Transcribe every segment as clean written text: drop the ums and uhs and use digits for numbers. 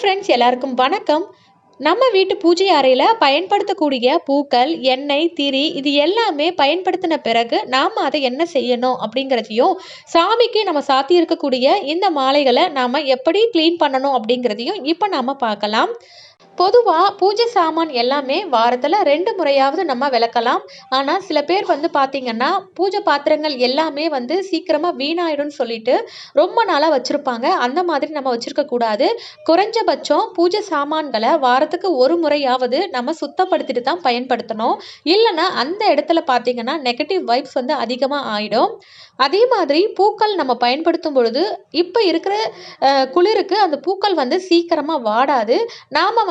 Friends, எல்லாருக்கும் வணக்கம். நம்ம வீட்டு பூஜை அறையில பயன்படுத்தக்கூடிய பூக்கள், எண்ணெய், திரி இது எல்லாமே பயன்படுத்தின பிறகு நாம அதை என்ன செய்யணும் அப்படிங்கிறதையும், சாமிக்கு நம்ம சாத்தி இருக்கக்கூடிய இந்த மாலைகளை நாம எப்படி கிளீன் பண்ணணும் அப்படிங்கிறதையும் இப்ப நாம பார்க்கலாம். பொதுவா பூஜை சாமான் எல்லாமே வாரத்துல 2 முறையாவது நம்ம விளக்கலாம். ஆனா, சில பேர் பார்த்தீங்கன்னா, பூஜை பாத்திரங்கள் எல்லாமே சீக்கிரமா வீணாயிடும்னு சொல்லிட்டு, ரொம்ப நாளா வச்சிருப்பாங்க. அந்த மாதிரி நம்ம வச்சிருக்க கூடாது. குறைஞ்சபட்சம் பூஜை சாமான்கள வாரத்துக்கு 1 முறையாவது நம்ம சுத்தப்படுத்திட்டு தான் பயன்படுத்தணும். இல்லன்னா, அந்த இடத்துல பார்த்தீங்கன்னா, நெகட்டிவ் வைப்ஸ் அதிகமா ஆயிடும். அதே மாதிரி பூக்கள் நம்ம பயன்படுத்தும் பொழுது, இப்ப இருக்கிற குளிருக்கு அந்த பூக்கள் சீக்கிரமா வாடாது. நாம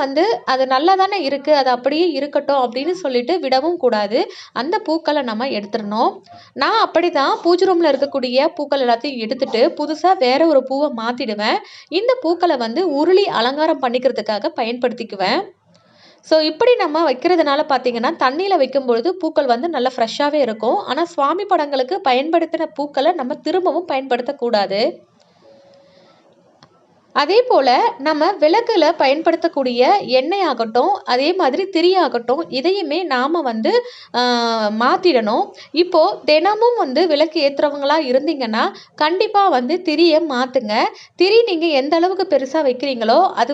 அது நல்லா தானே இருக்கு, அது அப்படியே இருக்கட்டும் அப்படின்னு சொல்லிட்டு விடவும் கூடாது. அந்த பூக்கள நம்ம எடுத்துறணும். நான் அப்படிதான் பூஜை ரூம்ல இருக்கக்கூடிய பூக்கள் எல்லாத்தையும் எடுத்துட்டு, புதுசா வேற ஒரு பூவ மாத்திடுவேன். இந்த பூக்கள உருளி அலங்காரம் பண்ணிக்கிறதுக்காக பயன்படுத்திக்குவேன். ஸோ இப்படி நம்ம வைக்கிறதுனால பார்த்தீங்கன்னா, தண்ணீல வைக்கும்பொழுது பூக்கள் நல்லா ஃப்ரெஷ்ஷாவே இருக்கும். ஆனா, சுவாமி படங்களுக்கு பயன்படுத்தின பூக்கள நம்ம திரும்பவும் பயன்படுத்தக்கூடாது. அதே போல நம்ம விளக்குல பயன்படுத்தக்கூடிய எண்ணெய் ஆகட்டும், அதே மாதிரி திரியாகட்டும், இதையுமே நாம அ மாத்திடணும். இப்போ தினமும் விளக்கு ஏத்துறவங்களா இருந்தீங்கன்னா, கண்டிப்பா திரிய மாத்துங்க. திரி நீங்க எந்த அளவுக்கு பெருசா வைக்கிறீங்களோ, அது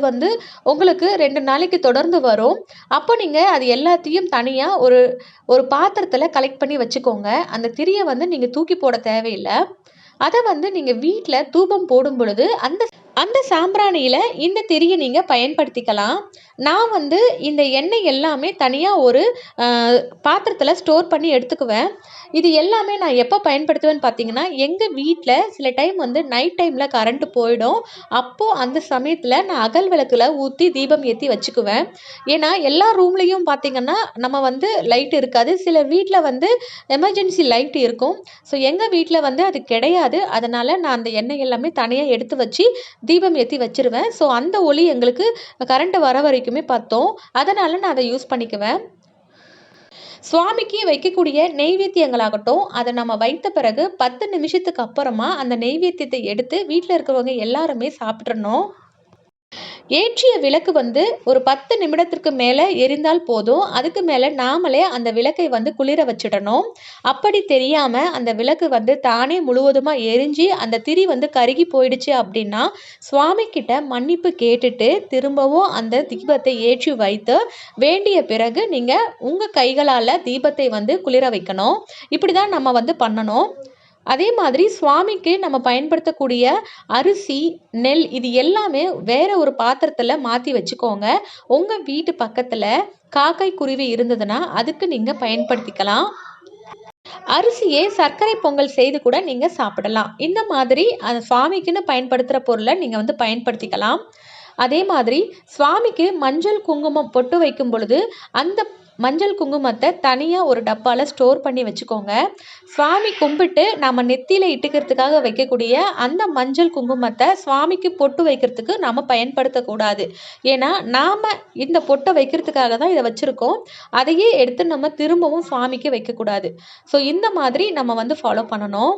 உங்களுக்கு 2 நாளைக்கு தொடர்ந்து வரும். அப்போ நீங்க அது எல்லாத்தையும் தனியா ஒரு ஒரு பாத்திரத்துல கலெக்ட் பண்ணி வச்சுக்கோங்க. அந்த திரிய நீங்க தூக்கி போட தேவையில்ல. அத நீங்க வீட்ல தூபம் போடும் பொழுது, அந்த அந்த சாம்பிராணியில இந்த திரிய நீங்க பயன்படுத்திக்கலாம். நான் இந்த எண்ணெய் எல்லாமே தனியா ஒரு அ பாத்திரத்தில ஸ்டோர் பண்ணி எடுத்துக்குவேன். இது எல்லாமே நான் எப்ப பயன்படுத்துவேன்னு பார்த்தீங்கன்னா, எங்க வீட்ல சில டைம் நைட் டைம்ல கரண்ட் போயிடும். அப்போ அந்த சமயத்தில நான் அகல் விளக்குல ஊத்தி தீபம் ஏத்தி வச்சுக்குவேன். ஏன்னா, எல்லா ரூம்லயும் பார்த்தீங்கன்னா, நம்ம லைட் இருக்காது. சில வீட்ல எமர்ஜென்சி லைட் இருக்கும். ஸோ எங்க வீட்ல அது கிடையாது. அதனால நான் அந்த எண்ணெய் எல்லாமே தனியா எடுத்து வச்சு தீபம் ஏத்தி வச்சுருவேன். ஸோ அந்த ஒளி எங்களுக்கு கரண்ட் வர வரைக்குமே பத்தும். அதனால நான் அத யூஸ் பண்ணிக்குவேன். சுவாமிக்கு வைக்கக்கூடிய நெய்வேத்தியங்களாகட்டும், அத நம்ம வைத்த பிறகு 10 நிமிஷத்துக்கு அப்புறமா அந்த நெய்வேத்தியத்த எடுத்து வீட்ல இருக்கிறவங்க எல்லாருமே சாப்பிட்றணும். ஏற்றிய விளக்கு ஒரு 10 நிமிடத்திற்கு மேல எரிந்தால் போதும். அதுக்கு மேல நாமளே அந்த விளக்கை குளிர வச்சிடணும். அப்படி தெரியாம அந்த விளக்கு தானே முழுவதுமா எரிஞ்சு அந்த திரி கருகி போயிடுச்சு அப்படின்னா, சுவாமி கிட்ட மன்னிப்பு கேட்டுட்டு திரும்பவும் அந்த தீபத்தை ஏற்றி வைத்து வேண்டிய பிறகு நீங்க உங்க கைகளால தீபத்தை குளிர வைக்கணும். இப்படிதான் நம்ம பண்ணணும். அதே மாதிரி சுவாமிக்கு நம்ம பயன்படுத்தக்கூடிய அரிசி, நெல் இது எல்லாமே வேற ஒரு பாத்திரத்துல மாத்தி வச்சுக்கோங்க. உங்க வீட்டு பக்கத்துல காக்கை, குருவி இருந்ததுன்னா அதுக்கு நீங்க பயன்படுத்திக்கலாம். அரிசியே சர்க்கரை பொங்கல் செய்து கூட நீங்க சாப்பிடலாம். இந்த மாதிரி சுவாமிக்குன்னு பயன்படுத்துற பொருள நீங்க பயன்படுத்திக்கலாம். அதே மாதிரி சுவாமிக்கு மஞ்சள், குங்குமம் பொட்டு வைக்கும் பொழுது, அந்த மஞ்சள் குங்குமத்த தனியா ஒரு டப்பால ஸ்டோர் பண்ணி வச்சுக்கோங்க. சுவாமி கும்பிட்டு நாம நெத்தியில இட்டுக்கிறதுக்காக வைக்கக்கூடிய அந்த மஞ்சள் குங்குமத்த சுவாமிக்கு பொட்டு வைக்கிறதுக்கு நாம பயன்படுத்தக்கூடாது. ஏன்னா, நாம இந்த பொட்ட வைக்கிறதுக்காக தான் இத வச்சிருக்கோம். அதையே எடுத்து நம்ம திரும்பவும் சுவாமிக்கு வைக்கக்கூடாது. ஸோ இந்த மாதிரி நம்ம ஃபாலோ பண்ணணும்.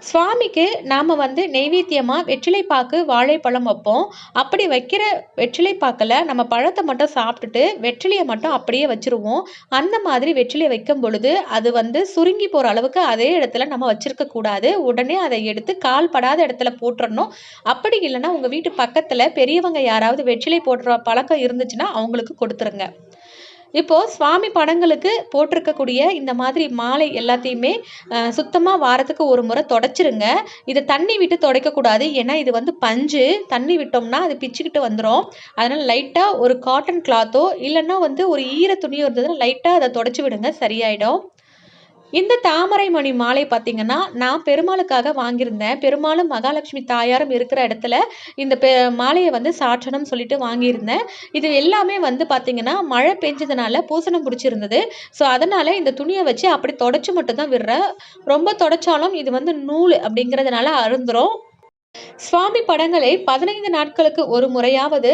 சுவாமிக்கு நாம நெய்வேத்தியமா வெற்றிலை பாக்கு, வாழைப்பழம் வைப்போம். அப்படி வைக்கிற வெற்றிலை பாக்குல நம்ம பழத்த மட்டும் சாப்பிட்டுட்டு, வெற்றிலைய மட்டும் அப்படியே வச்சுருவோம். அந்த மாதிரி வெற்றிலை வைக்கும் பொழுது, அது சுருங்கி போற அளவுக்கு அதே இடத்துல நம்ம வச்சிருக்க கூடாது. உடனே அதை எடுத்து கால் படாத இடத்துல போட்டுறணும். அப்படி இல்லன்னா, உங்க வீட்டு பக்கத்துல பெரியவங்க யாராவது வெற்றிலை போடுற பழக்கம் இருந்துச்சுன்னா, அவங்களுக்கு கொடுத்துருங்க. இப்போ சுவாமி படங்களுக்கு போட்டிருக்கக்கூடிய இந்த மாதிரி மாலை எல்லாத்தையுமே சுத்தமா வாரத்துக்கு ஒரு முறை தொடச்சிருங்க. இத தண்ணி விட்டு துடைக்கக்கூடாது. ஏன்னா, இது பஞ்சு. தண்ணி விட்டோம்னா அது பிச்சுக்கிட்டு வந்துரும். அதனால லைட்டா ஒரு காட்டன் கிளாத்தோ இல்லன்னா ஒரு ஈர துணியோ இருந்ததுன்னா லைட்டா அத தொடச்சு விடுங்க. சரியாயிடும். இந்த தாமரை மணி மாலை பார்த்தீங்கன்னா, நான் பெருமாளுக்காக வாங்கியிருந்தேன். பெருமாளும், மகாலட்சுமி தாயாரும் இருக்கிற இடத்துல இந்த மாலைய சாற்றணும்னு சொல்லிட்டு வாங்கியிருந்தேன். இது எல்லாமே பார்த்தீங்கன்னா, மழை பெஞ்சதுனால பூசணம் புடிச்சிருந்தது. ஸோ, அதனால இந்த துணிய வச்சு அப்படி தொடச்சு மட்டும் தான் விடுறேன். ரொம்ப தொடச்சாலும் இது நூலு அப்படிங்கிறதுனால அறுந்துரும். சுவாமி படங்களை 15 நாட்களுக்கு ஒரு முறையாவது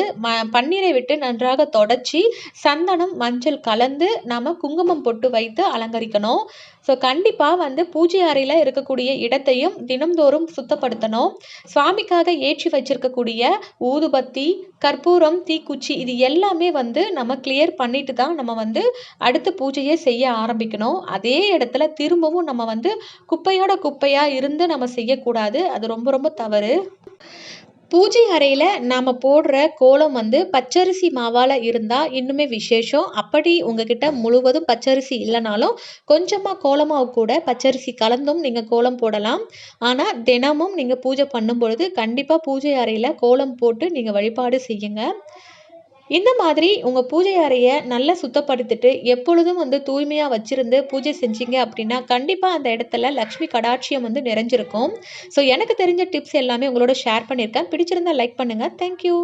பன்னீரை விட்டு நன்றாக தொடச்சி சந்தனம் மஞ்சள் கலந்து நாம குங்குமம் பொட்டு வைத்து அலங்கரிக்கணும். ஸோ கண்டிப்பாக வந்து பூஜை அறையில் இருக்கக்கூடிய இடத்தையும் தினம்தோறும் சுத்தப்படுத்தணும். சுவாமிக்காக ஏற்றி வச்சிருக்கக்கூடிய ஊதுபத்தி, கற்பூரம், தீக்குச்சி இது எல்லாமே வந்து நம்ம கிளியர் பண்ணிட்டு தான் நம்ம வந்து அடுத்து பூஜையை செய்ய ஆரம்பிக்கணும். அதே இடத்துல திரும்பவும் நம்ம வந்து குப்பையோட குப்பையா இருந்து நம்ம செய்யக்கூடாது. அது ரொம்ப ரொம்ப தவறு. பூஜை அறையில் நாம் போடுற கோலம் வந்து பச்சரிசி மாவால் இருந்தால் இன்னுமே விசேஷம். அப்படி உங்ககிட்ட முழுவதும் பச்சரிசி இல்லைனாலும் கொஞ்சமாக கோலமாவு கூட பச்சரிசி கலந்தும் நீங்கள் கோலம் போடலாம். ஆனால் தினமும் நீங்கள் பூஜை பண்ணும் பொழுது கண்டிப்பாக பூஜை அறையில் கோலம் போட்டு நீங்கள் வழிபாடு செய்யுங்க. இந்த மாதிரி உங்கள் பூஜை அறையை நல்லா சுத்தப்படுத்திட்டு எப்பொழுதும் வந்து தூய்மையாக வச்சுருந்து பூஜை செஞ்சீங்க அப்படின்னா கண்டிப்பாக அந்த இடத்துல லக்ஷ்மி கடாட்சியம் வந்து நிறைஞ்சிருக்கும். ஸோ எனக்கு தெரிஞ்ச டிப்ஸ் எல்லாமே உங்களோட ஷேர் பண்ணியிருக்கேன். பிடிச்சிருந்தா லைக் பண்ணுங்கள். தேங்க்யூ.